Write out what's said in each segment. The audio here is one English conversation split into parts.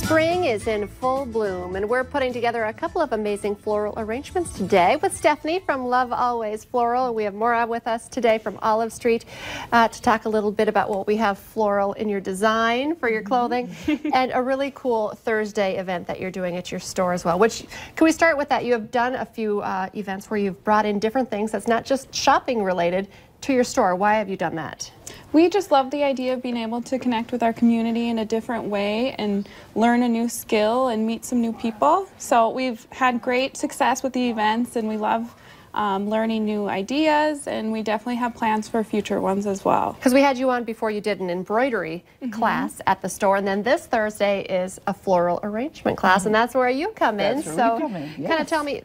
Spring is in full bloom, and we're putting together a couple of amazing floral arrangements today with Stephanie from Love Always Floral. We have Maura with us today from Olive Street to talk a little bit about what we have floral in your design for your clothing and a really cool Thursday event that you're doing at your store as well. Which, can we start with that? You have done a few events where you've brought in different things that's not just shopping related to your store. Why have you done that? We just love the idea of being able to connect with our community in a different way and learn a new skill and meet some new people. So we've had great success with the events, and we love learning new ideas, and we definitely have plans for future ones as well. Because we had you on before, you did an embroidery class at the store, and then this Thursday is a floral arrangement class, and that's where you come in. So kind of tell me,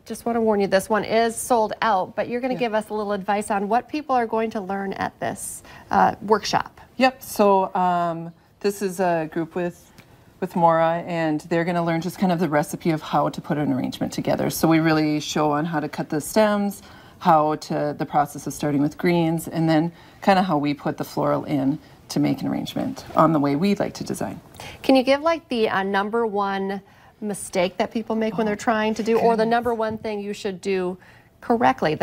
just want to warn you, this one is sold out, but you're going to give us a little advice on what people are going to learn at this workshop. Yep, so this is a group with Maura, and they're going to learn just kind of the recipe of how to put an arrangement together. So we really show on how to cut the stems, the process of starting with greens, and then kind of how we put the floral in to make an arrangement on the way we like to design. Can you give like the number one mistake that people make when they're trying to do, or the number one thing you should do correctly?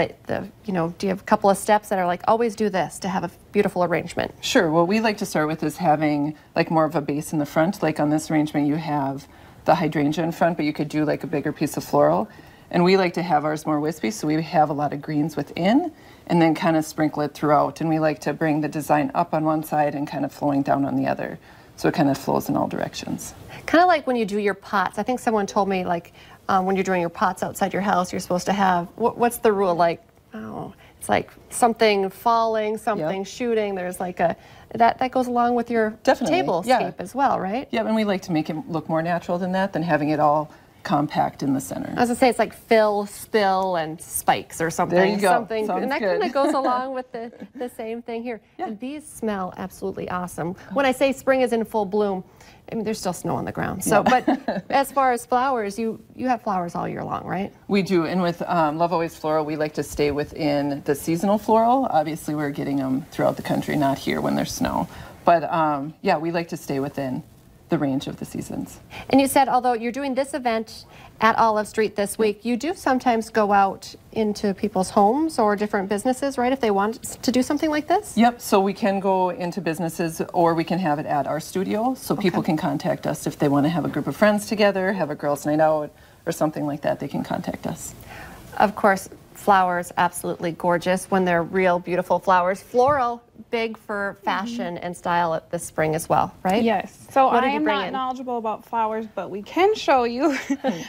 You know, do you have a couple of steps that are like, always do this to have a beautiful arrangement? Sure. What we like to start with is having like more of a base in the front. Like on this arrangement, you have the hydrangea in front, but you could do like a bigger piece of floral. And we like to have ours more wispy, so we have a lot of greens within and then kind of sprinkle it throughout. And we like to bring the design up on one side and kind of flowing down on the other. So it kind of flows in all directions. Kind of like when you do your pots. I think someone told me, like, when you're doing your pots outside your house, you're supposed to have, what's the rule? Like, oh, it's like something falling, something shooting. There's like that goes along with your tablescape as well, right? Yeah, and we like to make it look more natural than that, than having it all compact in the center. I was gonna say it's like fill, spill, and spikes or something. There you go. And that kind of goes along with the same thing here. Yeah. And these smell absolutely awesome. When I say spring is in full bloom, I mean, there's still snow on the ground. So, but as far as flowers, you have flowers all year long, right? We do, and with Love Always Floral, we like to stay within the seasonal floral. Obviously, we're getting them throughout the country, not here when there's snow. But yeah, we like to stay within the range of the seasons. And you said, although you're doing this event at Olive Street this week, you do sometimes go out into people's homes or different businesses, right, if they want to do something like this? Yep, so we can go into businesses, or we can have it at our studio, so people can contact us if they want to have a group of friends together, have a girls' night out, or something like that. They can contact us. Of course, flowers, absolutely gorgeous when they're real beautiful flowers. Floral, big for fashion and style at this spring as well, right? Yes. So I am not knowledgeable about flowers, but we can show you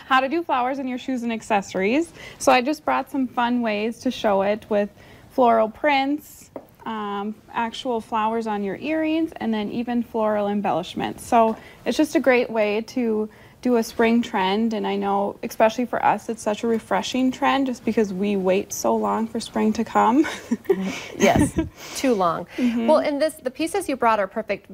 how to do flowers in your shoes and accessories. So I just brought some fun ways to show it with floral prints, actual flowers on your earrings, and then even floral embellishments. So it's just a great way to do a spring trend, and I know especially for us it's such a refreshing trend just because we wait so long for spring to come. Yes, too long. Well, and the pieces you brought are perfect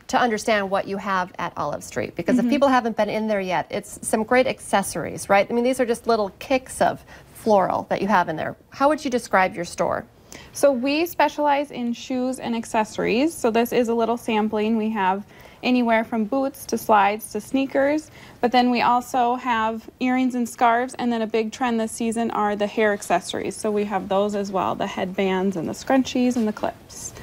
to understand what you have at Olive Street, because if people haven't been in there yet, it's some great accessories, right? I mean, these are just little kicks of floral that you have in there. How would you describe your store? So we specialize in shoes and accessories, so this is a little sampling. We have anywhere from boots to slides to sneakers, but then we also have earrings and scarves, and then a big trend this season are the hair accessories. So we have those as well, the headbands and the scrunchies and the clips.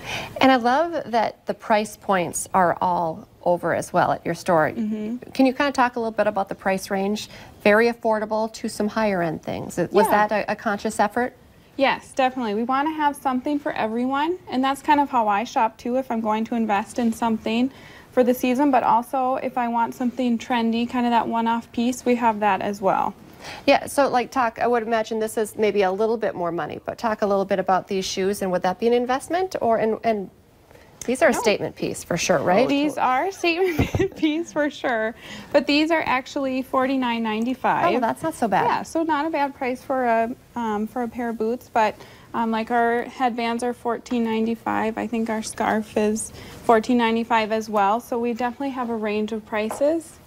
And I love that the price points are all over as well at your store. Can you kind of talk a little bit about the price range? Very affordable to some higher end things. Was that a conscious effort? Yes, definitely. We want to have something for everyone, and that's kind of how I shop too if I'm going to invest in something for the season, but also if I want something trendy, kind of that one-off piece, we have that as well. Yeah, so like I would imagine this is maybe a little bit more money, but talk a little bit about these shoes, and would that be an investment, or and these are a statement piece for sure, right? These are a statement piece for sure, but these are actually $49.95. Oh, that's not so bad. Yeah, so not a bad price for a pair of boots, but like our headbands are $14.95. I think our scarf is $14.95 as well. So we definitely have a range of prices.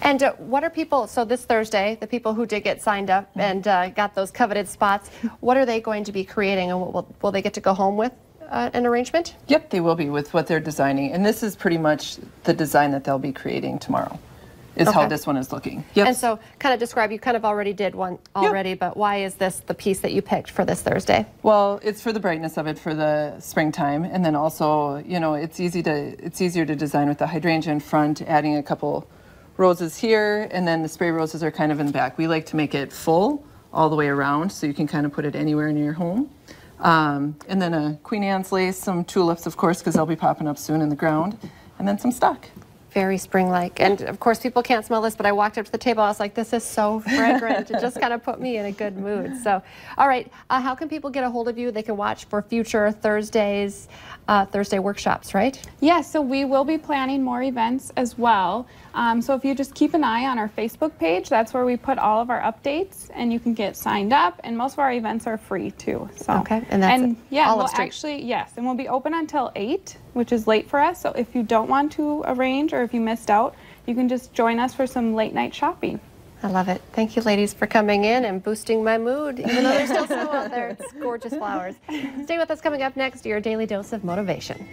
And what are people, so this Thursday, the people who did get signed up and got those coveted spots, what are they going to be creating, and what will they get to go home with an arrangement? Yep, they will be with what they're designing. And this is pretty much the design that they'll be creating tomorrow, is how this one is looking. Yep. And so kind of describe, you kind of already did one already, but why is this the piece that you picked for this Thursday? Well, it's for the brightness of it for the springtime. And then also, you know, it's easier to design with the hydrangea in front, adding a couple roses here, and then the spray roses are kind of in the back. We like to make it full all the way around, so you can kind of put it anywhere in your home. And then a Queen Anne's lace, some tulips, of course, because they'll be popping up soon in the ground, and then some stock. Very spring-like. And of course, people can't smell this, but I walked up to the table, I was like, this is so fragrant. It just kind of put me in a good mood. So, all right, how can people get a hold of you? They can watch for future Thursday workshops, right? Yes, so we will be planning more events as well. So if you just keep an eye on our Facebook page, that's where we put all of our updates, and you can get signed up. And most of our events are free too. So. Okay, and that's we'll actually, yes, and we'll be open until 8, which is late for us. So if you don't want to arrange or if you missed out, you can just join us for some late night shopping. I love it. Thank you, ladies, for coming in and boosting my mood, even though there's still snow out there. It's gorgeous flowers. Stay with us. Coming up next, your daily dose of motivation.